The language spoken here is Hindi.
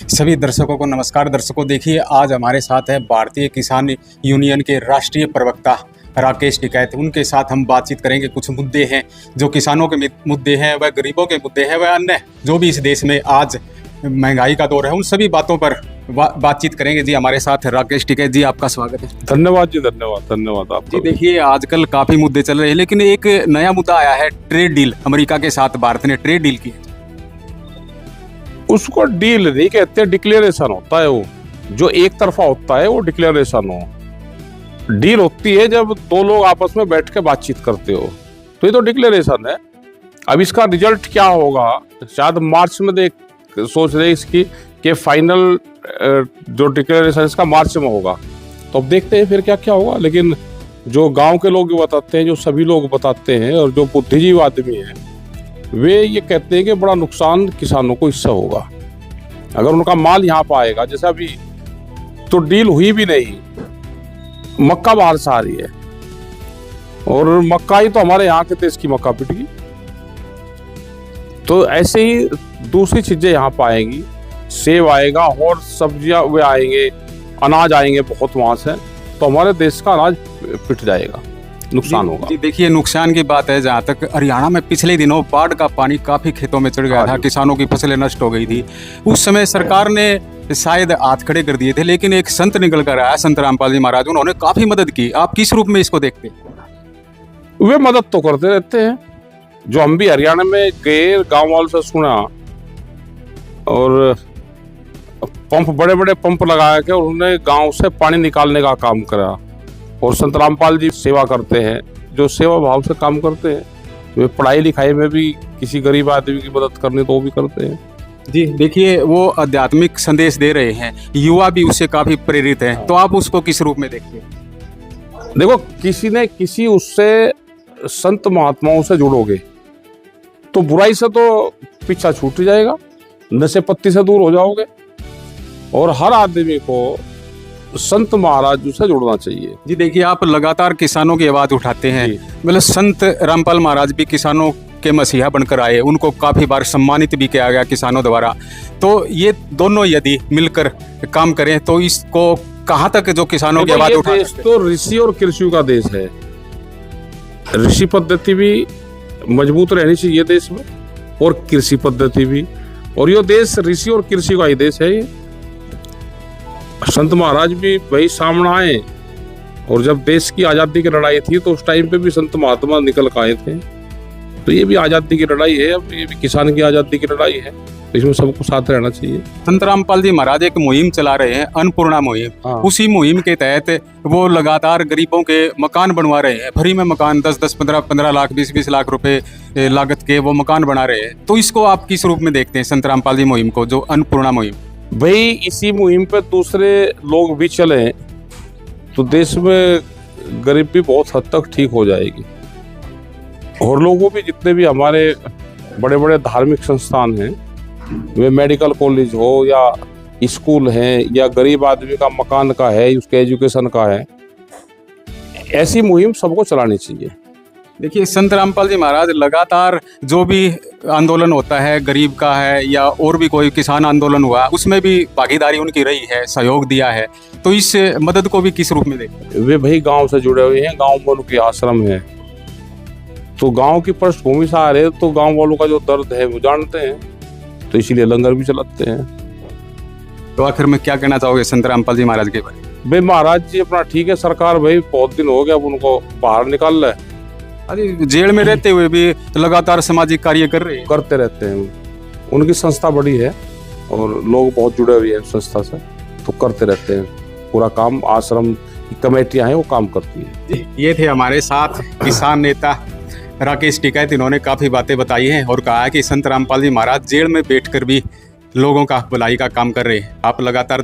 सभी दर्शकों को नमस्कार। दर्शकों, देखिए आज हमारे साथ है भारतीय किसान यूनियन के राष्ट्रीय प्रवक्ता राकेश टिकैत। उनके साथ हम बातचीत करेंगे। कुछ मुद्दे हैं जो किसानों के मुद्दे हैं, वह गरीबों के मुद्दे हैं, वह अन्य जो भी इस देश में आज महंगाई का दौर है, उन सभी बातों पर बातचीत करेंगे। जी, हमारे साथ राकेश टिकैत जी, आपका स्वागत है। धन्यवाद जी, धन्यवाद आपका। जी देखिए, आजकल काफ़ी मुद्दे चल रहे हैं, लेकिन एक नया मुद्दा आया है, ट्रेड डील। अमेरिका के साथ भारत ने ट्रेड डील की। उसको डील नहीं कहते, डिक्लेरेशन होता है। वो जो एक तरफा होता है वो डिक्लेरेशन हो। डील होती है जब दो लोग आपस में बैठ के बातचीत करते हो, तो ये तो डिक्लेरेशन है। अब इसका रिजल्ट क्या होगा, शायद मार्च में सोच रहे इसकी कि फाइनल जो डिक्लेरेशन इसका मार्च में होगा, तो अब देखते हैं फिर क्या क्या होगा। लेकिन जो गांव के लोग बताते हैं, जो सभी लोग बताते हैं, और जो बुद्धिजीवी आदमी हैं, वे ये कहते हैं कि बड़ा नुकसान किसानों को इससे होगा अगर उनका माल यहाँ पर आएगा। जैसे अभी तो डील हुई भी नहीं, मक्का बाहर से आ रही है, और मक्का ही तो हमारे यहाँ के देश की मक्का पिट गई। तो ऐसे ही दूसरी चीजें यहाँ पर आएंगी, सेब आएगा और सब्जियां वे आएंगे, अनाज आएंगे बहुत वहां से, तो हमारे देश का अनाज पिट जाएगा, नुकसान होगा। जी देखिए, नुकसान की बात है, जहाँ तक हरियाणा में पिछले दिनों बाढ़ का पानी काफी खेतों में चढ़ गया था, किसानों की फसलें नष्ट हो गई थी। उस समय सरकार ने शायद हाथ खड़े कर दिए थे, लेकिन एक संत निकल कर आया, संत रामपाल जी महाराज, उन्होंने काफी मदद की। आप किस रूप में इसको देखते हैं? वे मदद तो करते रहते हैं। जो हम भी हरियाणा में गए, गांव वालों से सुना, और पंप, बड़े बड़े पंप लगा के उन्होंने गांव से पानी निकालने का काम करा। और संत रामपाल जी सेवा करते हैं, जो सेवा भाव से काम करते हैं। वे पढ़ाई लिखाई में भी किसी गरीब आदमी की मदद करनी तो वो भी करते हैं। जी देखिए, वो आध्यात्मिक संदेश दे रहे हैं, युवा भी उससे काफी प्रेरित है, तो आप उसको किस रूप में देखते हैं? देखो, किसी ने किसी उससे संत महात्माओं से जुड़ोगे तो बुराई से तो पीछा छूट जाएगा, नशे पत्ती से दूर हो जाओगे, और हर आदमी को संत महाराज से जुड़ना चाहिए। जी देखिए, आप लगातार किसानों की आवाज उठाते हैं, मतलब संत रामपाल महाराज भी किसानों के मसीहा बनकर आए, उनको काफी बार सम्मानित भी किया गया किसानों द्वारा। तो ये दोनों यदि मिलकर काम करें तो इसको कहाँ तक जो किसानों की आवाज उठा सकते हैं? तो ऋषि और कृषि का देश है। ऋषि पद्धति भी मजबूत रहनी चाहिए देश में, और कृषि पद्धति भी। और ये देश ऋषि और कृषि का ही देश है। ये संत महाराज भी वही सामने आए, और जब देश की आजादी की लड़ाई थी तो उस टाइम पे भी संत महात्मा निकल कर आए थे। तो ये भी आजादी की लड़ाई है, अब ये भी किसान की आजादी की लड़ाई है, तो इसमें सबको साथ रहना चाहिए। संत रामपाल जी महाराज एक मुहिम चला रहे हैं, अन्नपूर्णा मुहिम। हाँ। उसी मुहिम के तहत वो लगातार गरीबों के मकान बनवा रहे हैं, फ्री में मकान, 10-10, 15-15 लाख, 20-20 लाख रुपए लागत के वो मकान बना रहे हैं। तो इसको आप किस रूप में देखते हैं, संत रामपाल जी मुहिम को, जो अन्नपूर्णा मुहिम? भाई, इसी मुहिम पे दूसरे लोग भी चले तो देश में गरीबी बहुत हद तक ठीक हो जाएगी। और लोगों भी, जितने भी हमारे बड़े बड़े धार्मिक संस्थान हैं, वे मेडिकल कॉलेज हो या स्कूल हैं, या गरीब आदमी का मकान का है, उसके एजुकेशन का है, ऐसी मुहिम सबको चलानी चाहिए। देखिए, संत रामपाल जी महाराज लगातार जो भी आंदोलन होता है, गरीब का है या और भी कोई किसान आंदोलन हुआ, उसमें भी भागीदारी उनकी रही है, सहयोग दिया है। तो इस मदद को भी किस रूप में देखते हैं? वे भाई गांव से जुड़े हुए हैं, गांव में उनके आश्रम है, तो गांव की पृष्ठभूमि से आ रहे, तो गांव वालों का जो दर्द है वो जानते हैं, तो इसीलिए लंगर भी चलाते हैं। तो आखिर में क्या कहना चाहोगे संत रामपाल जी महाराज के बारे में? भाई, महाराज जी अपना ठीक है, सरकार भाई बहुत दिन हो गया अब उनको बाहर निकाल रहा है। अरे, जेल में रहते हुए भी लगातार सामाजिक कार्य कर रहे हैं, करते रहते हैं। उनकी संस्था बड़ी है और लोग बहुत जुड़े हुए हैं संस्था से, तो करते रहते हैं पूरा काम। आश्रम की कमेटियां हैं, वो काम करती है। ये थे हमारे साथ किसान नेता राकेश टिकैत। इन्होंने काफ़ी बातें बताई हैं और कहा है कि संत रामपाल जी महाराज जेल में बैठकर भी लोगों का भलाई का काम कर रहे हैं। आप लगातार